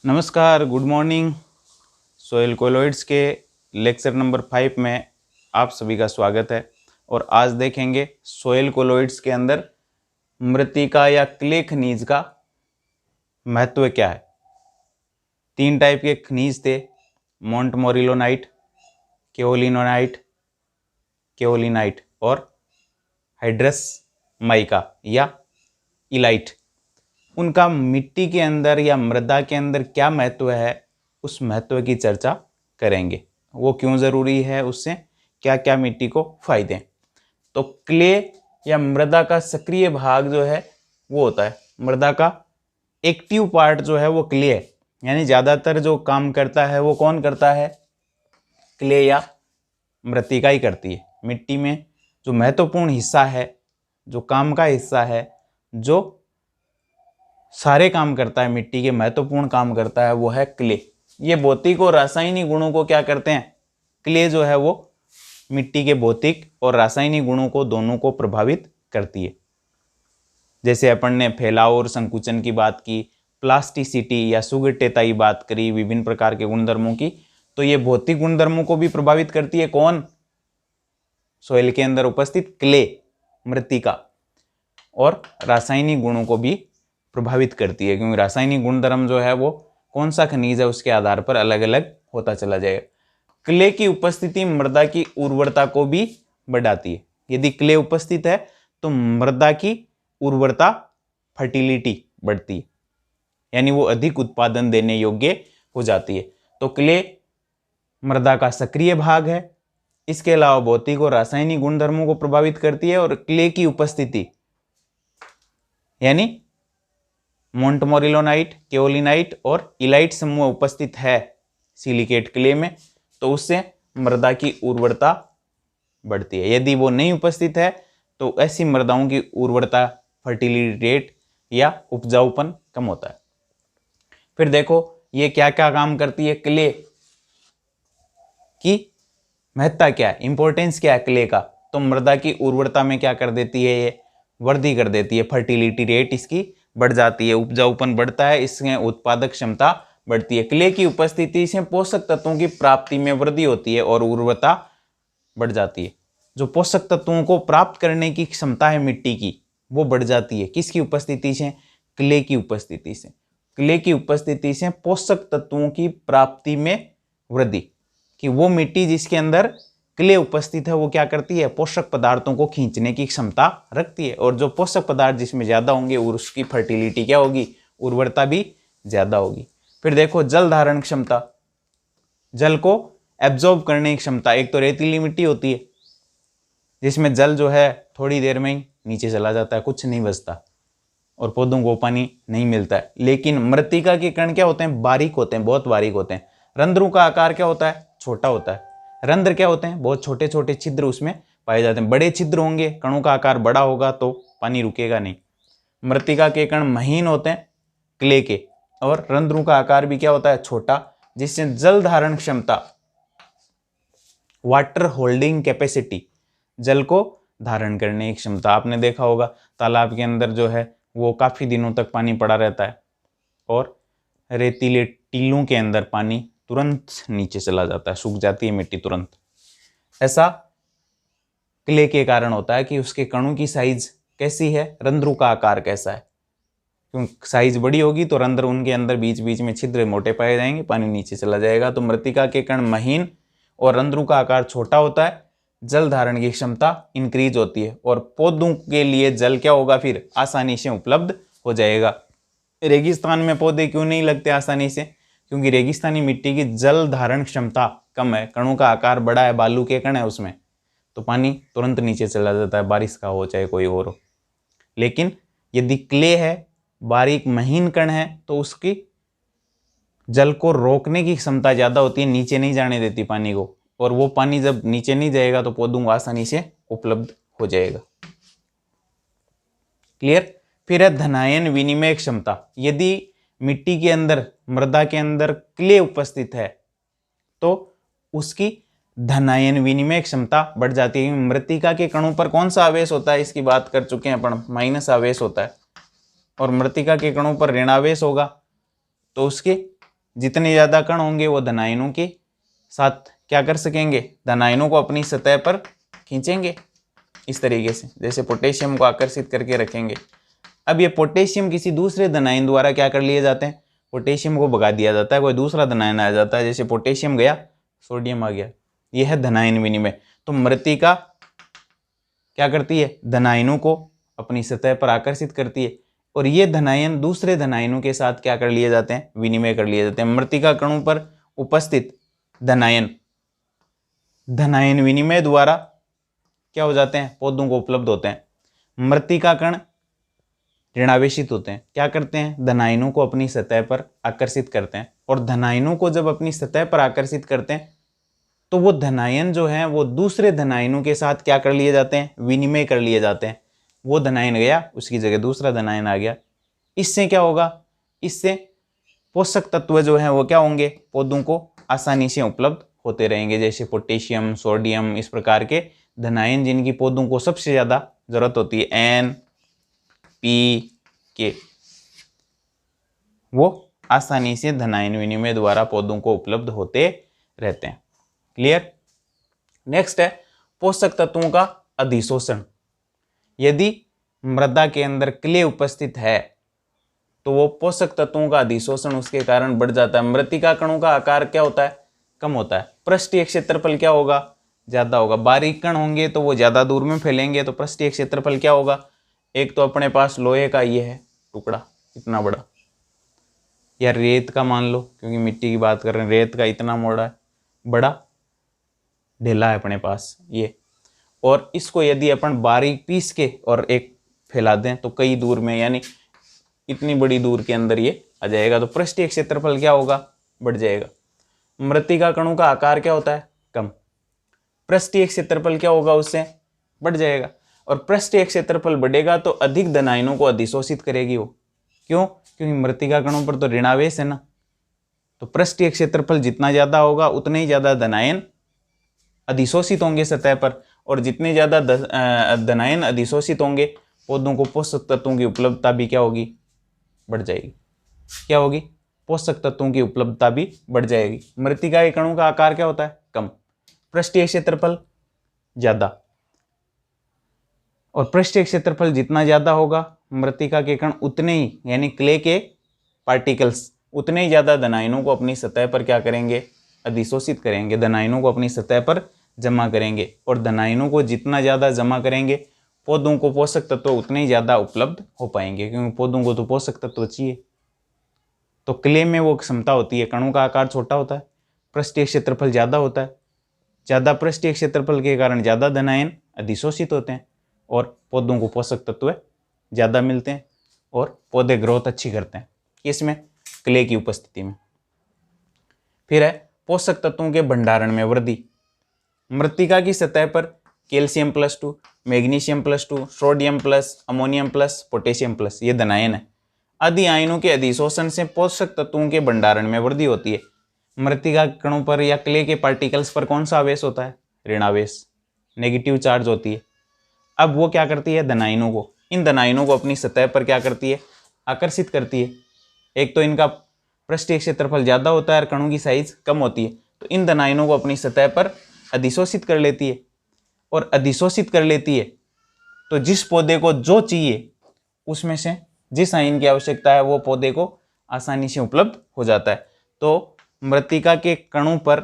नमस्कार, good morning. Soil colloids के lecture number 5 में आप सभी का स्वागत है। और आज देखेंगे सोइल कोलॉइड्स के अंदर मृत्तिका या क्ले खनिज का महत्व क्या है। 3 टाइप के खनिज थे, मोंटमोरिलोनाइट, केओलिनाइट और हाइड्रस माइका या इलाइट। उनका मिट्टी के अंदर या मृदा के अंदर क्या महत्व है, उस महत्व की चर्चा करेंगे। वो क्यों ज़रूरी है, उससे क्या क्या मिट्टी को फायदे हैं। तो क्ले या मृदा का सक्रिय भाग जो है वो होता है, मृदा का एक्टिव पार्ट जो है वो क्ले है। यानी ज़्यादातर जो काम करता है वो कौन करता है, क्ले या मृत्तिका ही करती है। मिट्टी में जो महत्वपूर्ण हिस्सा है, जो काम का हिस्सा है, जो सारे काम करता है, मिट्टी के महत्वपूर्ण काम करता है, वो है क्ले। ये भौतिक और रासायनिक गुणों को क्या करते हैं, क्ले जो है वो मिट्टी के भौतिक और रासायनिक गुणों को दोनों को प्रभावित करती है। जैसे अपन ने फैलाव और संकुचन की बात की, प्लास्टिसिटी या सुगठिता की बात करी, विभिन्न प्रकार के गुणधर्मों की, तो ये भौतिक गुणधर्मों को भी प्रभावित करती है। कौन? सोइल के अंदर उपस्थित क्ले, मृत्तिका। और रासायनिक गुणों को भी प्रभावित करती है, क्योंकि रासायनिक गुणधर्म जो है वो कौन सा खनिज है उसके आधार पर अलग अलग होता चला जाएगा। क्ले की उपस्थिति मृदा की उर्वरता को भी बढ़ाती है। यदि क्ले उपस्थित है तो मृदा की उर्वरता, फर्टिलिटी बढ़ती है, यानी वो अधिक उत्पादन देने योग्य हो जाती है। तो क्ले मृदा का सक्रिय भाग है। इसके अलावा भौतिक और रासायनिक गुणधर्मों को प्रभावित करती है। और क्ले की उपस्थिति यानी मोंटमोरिलोनाइट, केओलिनाइट और इलाइट समूह उपस्थित है सिलिकेट क्ले में, तो उससे मृदा की उर्वरता बढ़ती है। यदि वो नहीं उपस्थित है तो ऐसी मृदाओं की उर्वरता, फर्टिलिटी रेट या उपजाऊपन कम होता है। फिर देखो ये क्या क्या काम करती है, क्ले की महत्ता क्या है, इंपॉर्टेंस क्या है क्ले का। तो मृदा की उर्वरता में क्या कर देती है, ये वृद्धि कर देती है। फर्टिलिटी रेट इसकी बढ़ जाती है, उपजाऊपन बढ़ता है, इसमें उत्पादक क्षमता बढ़ती है। क्ले की उपस्थिति से पोषक तत्वों की प्राप्ति में वृद्धि होती है और उर्वरता बढ़ जाती है। जो पोषक तत्वों को प्राप्त करने की क्षमता है मिट्टी की, वो बढ़ जाती है। किसकी उपस्थिति से? क्ले की उपस्थिति से। क्ले की उपस्थिति से पोषक तत्वों की प्राप्ति में वृद्धि, कि वो मिट्टी जिसके अंदर क्ले उपस्थित है वो क्या करती है, पोषक पदार्थों को खींचने की क्षमता रखती है। और जो पोषक पदार्थ जिसमें ज़्यादा होंगे उसकी फर्टिलिटी क्या होगी, उर्वरता भी ज़्यादा होगी। फिर देखो जल धारण क्षमता, जल को एब्जॉर्ब करने की क्षमता। एक तो रेतीली मिट्टी होती है जिसमें जल जो है थोड़ी देर में ही नीचे चला जाता है, कुछ नहीं बचता और पौधों को पानी नहीं मिलता है। लेकिन मृत्तिका के कण क्या होते हैं, बारीक होते हैं, बहुत बारीक होते हैं। रंध्रों का आकार क्या होता है, छोटा होता है। रंध्र क्या होते हैं, बहुत छोटे छोटे छिद्र उसमें पाए जाते हैं। बड़े छिद्र होंगे, कणों का आकार बड़ा होगा तो पानी रुकेगा नहीं। मृत्तिका के कण महीन होते हैं क्ले के, और रंध्रों का आकार भी क्या होता है, छोटा, जिससे जल धारण क्षमता, वाटर होल्डिंग कैपेसिटी, जल को धारण करने की क्षमता। आपने देखा होगा तालाब के अंदर जो है वो काफी दिनों तक पानी पड़ा रहता है और रेतीले टीलों के अंदर पानी तुरंत नीचे चला जाता है, सूख जाती है मिट्टी तुरंत। ऐसा क्ले के कारण होता है कि उसके कणों की साइज कैसी है, रंध्रों का आकार कैसा है। क्योंकि साइज बड़ी होगी तो रंध्र उनके अंदर बीच बीच में छिद्र मोटे पाए जाएंगे, पानी नीचे चला जाएगा। तो मृत्तिका के कण महीन और रंध्रों का आकार छोटा होता है, जल धारण की क्षमता इंक्रीज होती है और पौधों के लिए जल क्या होगा, फिर आसानी से उपलब्ध हो जाएगा। रेगिस्तान में पौधे क्यों नहीं लगते आसानी से? क्योंकि रेगिस्तानी मिट्टी की जल धारण क्षमता कम है, कणों का आकार बड़ा है, बालू के कण है उसमें, तो पानी तुरंत नीचे चला जाता है, बारिश का हो चाहे कोई और हो। लेकिन यदि क्ले है, बारीक महीन कण है, तो उसकी जल को रोकने की क्षमता ज़्यादा होती है, नीचे नहीं जाने देती पानी को, और वो पानी जब नीचे नहीं जाएगा तो पौधों को आसानी से उपलब्ध हो जाएगा। क्लियर? फिर है धनायन विनिमय क्षमता। यदि मिट्टी के अंदर, मृदा के अंदर क्ले उपस्थित है तो उसकी धनायन विनिमय क्षमता बढ़ जाती है। मृत्तिका के कणों पर कौन सा आवेश होता है, इसकी बात कर चुके हैं अपन, माइनस आवेश होता है। और मृत्तिका के कणों पर ऋणावेश होगा तो उसके जितने ज़्यादा कण होंगे वो धनायनों के साथ क्या कर सकेंगे, धनायनों को अपनी सतह पर खींचेंगे इस तरीके से, जैसे पोटेशियम को आकर्षित करके रखेंगे। अब ये पोटेशियम किसी दूसरे धनायन द्वारा क्या कर लिए जाते हैं, पोटेशियम को भगा दिया जाता है, कोई दूसरा धनायन आ जाता है, जैसे पोटेशियम गया सोडियम आ गया। यह है धनायन विनिमय। तो मृत्तिका क्या करती है, धनायनों को अपनी सतह पर आकर्षित करती है और ये धनायन दूसरे धनायनों के साथ क्या कर लिए जाते हैं, विनिमय कर लिए जाते हैं। मृत्तिका कणों पर उपस्थित धनायन धनायन विनिमय द्वारा क्या हो जाते हैं, पौधों को उपलब्ध होते हैं। मृत्तिका कण ऋणावेशित होते हैं, क्या करते हैं, धनायनों को अपनी सतह पर आकर्षित करते हैं और धनायनों को जब अपनी सतह पर आकर्षित करते हैं तो वो धनायन जो है वो दूसरे धनायनों के साथ क्या कर लिए जाते हैं, विनिमय कर लिए जाते हैं। वो धनायन गया, उसकी जगह दूसरा धनायन आ गया। इससे क्या होगा, इससे पोषक तत्व जो है वो क्या होंगे, पौधों को आसानी से उपलब्ध होते रहेंगे, जैसे पोटेशियम, सोडियम, इस प्रकार के धनायन जिनकी पौधों को सबसे ज़्यादा जरूरत होती है, एन पी के, वो आसानी से धनायन विनिमय द्वारा पौधों को उपलब्ध होते रहते हैं। क्लियर। नेक्स्ट है पोषक तत्वों का अधिशोषण। यदि मृदा के अंदर क्ले उपस्थित है तो वो पोषक तत्वों का अधिशोषण उसके कारण बढ़ जाता है। मृत्तिका कणों का आकार क्या होता है, कम होता है। पृष्ठीय क्षेत्रफल क्या होगा, ज्यादा होगा। बारीक कण होंगे तो वो ज्यादा दूर में फैलेंगे, तो पृष्ठीय क्षेत्रफल क्या होगा। एक तो अपने पास लोहे का ये है टुकड़ा इतना बड़ा, या रेत का मान लो, क्योंकि मिट्टी की बात कर रहे हैं, रेत का इतना मोड़ा है, बड़ा ढेला है अपने पास ये, और इसको यदि अपन बारीक पीस के और एक फैला दें तो कई दूर में, यानी इतनी बड़ी दूर के अंदर ये आ जाएगा, तो पृष्ठीय क्षेत्रफल क्या होगा, बढ़ जाएगा। मृत्तिका कणों का आकार क्या होता है, कम, पृष्ठीय क्षेत्रफल क्या होगा, उससे बढ़ जाएगा। और पृष्ठीय क्षेत्रफल बढ़ेगा तो अधिक धनायनों को अधिशोषित करेगी वो। क्यों, क्योंकि मृत्तिका कणों पर तो ऋणावेश है ना, तो पृष्ठीय क्षेत्रफल जितना ज्यादा होगा उतने ही ज्यादा धनायन अधिशोषित होंगे सतह पर, और जितने ज्यादा धनायन अधिशोषित होंगे पौधों को पोषक तत्वों की उपलब्धता भी क्या होगी, बढ़ जाएगी। क्या होगी, पोषक तत्वों की उपलब्धता भी बढ़ जाएगी। मृत्तिका के कणों का आकार क्या होता है, कम, पृष्ठीय क्षेत्रफल ज्यादा, और पृष्ठीय क्षेत्रफल जितना ज्यादा होगा मृत्तिका के कण उतने ही, यानी क्ले के पार्टिकल्स उतने ही ज्यादा धनायनों को अपनी सतह पर क्या करेंगे, अधिशोषित करेंगे, धनायनों को अपनी सतह पर जमा करेंगे। और धनायनों को जितना ज्यादा जमा करेंगे पौधों को पोषक तत्व उतने ही ज्यादा उपलब्ध हो पाएंगे, क्योंकि पौधों को तो पोषक तत्व चाहिए। तो क्ले में वो क्षमता होती है, कणों का आकार छोटा होता है, पृष्ठीय क्षेत्रफल ज्यादा होता है, ज्यादा पृष्ठीय क्षेत्रफल के कारण ज्यादा धनायन अधिशोषित होते हैं और पौधों को पोषक तत्व ज्यादा मिलते हैं और पौधे ग्रोथ अच्छी करते हैं, इसमें क्ले की उपस्थिति में। फिर है पोषक तत्वों के भंडारण में वृद्धि। मृत्तिका की सतह पर calcium +2, magnesium +2, sodium plus, ammonium plus, potassium plus, ये धनायन है। आदि आयनों के अधिशोषण से पोषक तत्वों के भंडारण में वृद्धि होती है। मृत्तिका कणों पर या क्ले के पार्टिकल्स पर कौन सा आवेश होता है, ऋणावेश, नेगेटिव चार्ज होती है। अब वो क्या करती है, धनायनों को, इन धनायनों को अपनी सतह पर क्या करती है, आकर्षित करती है। एक तो इनका पृष्ठीय क्षेत्रफल ज्यादा होता है और कणों की साइज कम होती है, तो इन धनायनों को अपनी सतह पर अधिशोषित कर लेती है। और अधिशोषित कर लेती है तो जिस पौधे को जो चाहिए उसमें से जिस आयन की आवश्यकता है वो पौधे को आसानी से उपलब्ध हो जाता है। तो मृत्तिका के कणों पर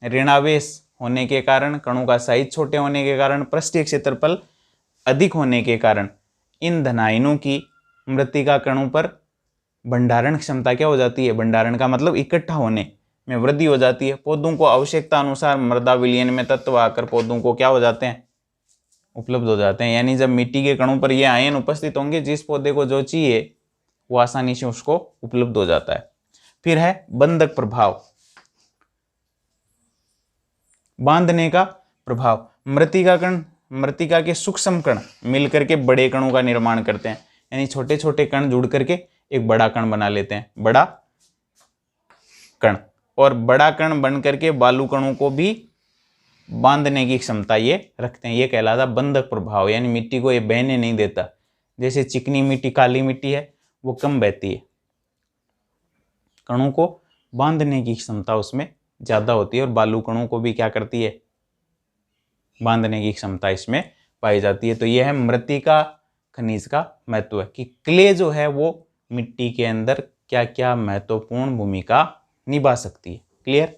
ऋणावेश होने के कारण, कणों का साइज छोटे होने के कारण, पृष्ठीय क्षेत्रफल अधिक होने के कारण इन धनायनों की मृत्तिका कणों पर भंडारण क्षमता क्या हो जाती है, भंडारण का मतलब इकट्ठा होने में वृद्धि हो जाती है। पौधों को आवश्यकता अनुसार मृदा विलयन में तत्व आकर पौधों को क्या हो जाते हैं, उपलब्ध हो जाते हैं। यानी जब मिट्टी के कणों पर ये आयन उपस्थित होंगे, जिस पौधे को जो चाहिए वो आसानी से उसको उपलब्ध हो जाता है। फिर है बंधक प्रभाव, बांधने का प्रभाव। मृत्तिका के सूक्ष्म कण मिलकर के बड़े कणों का निर्माण करते हैं, यानी छोटे छोटे कण जुड़ करके एक बड़ा कण बना लेते हैं, बड़ा कण, और बड़ा कण बन करके बालू कणों को भी बांधने की क्षमता ये रखते हैं। ये कहलाता बंधक प्रभाव, यानी मिट्टी को ये बहने नहीं देता। जैसे चिकनी मिट्टी, काली मिट्टी है, वो कम बहती है, कणों को बांधने की क्षमता उसमें ज़्यादा होती है और बालू कणों को भी क्या करती है, बांधने की क्षमता इसमें पाई जाती है। तो यह है मृत्तिका खनिज का महत्व है कि क्ले जो है वो मिट्टी के अंदर क्या क्या महत्वपूर्ण भूमिका निभा सकती है। क्लियर।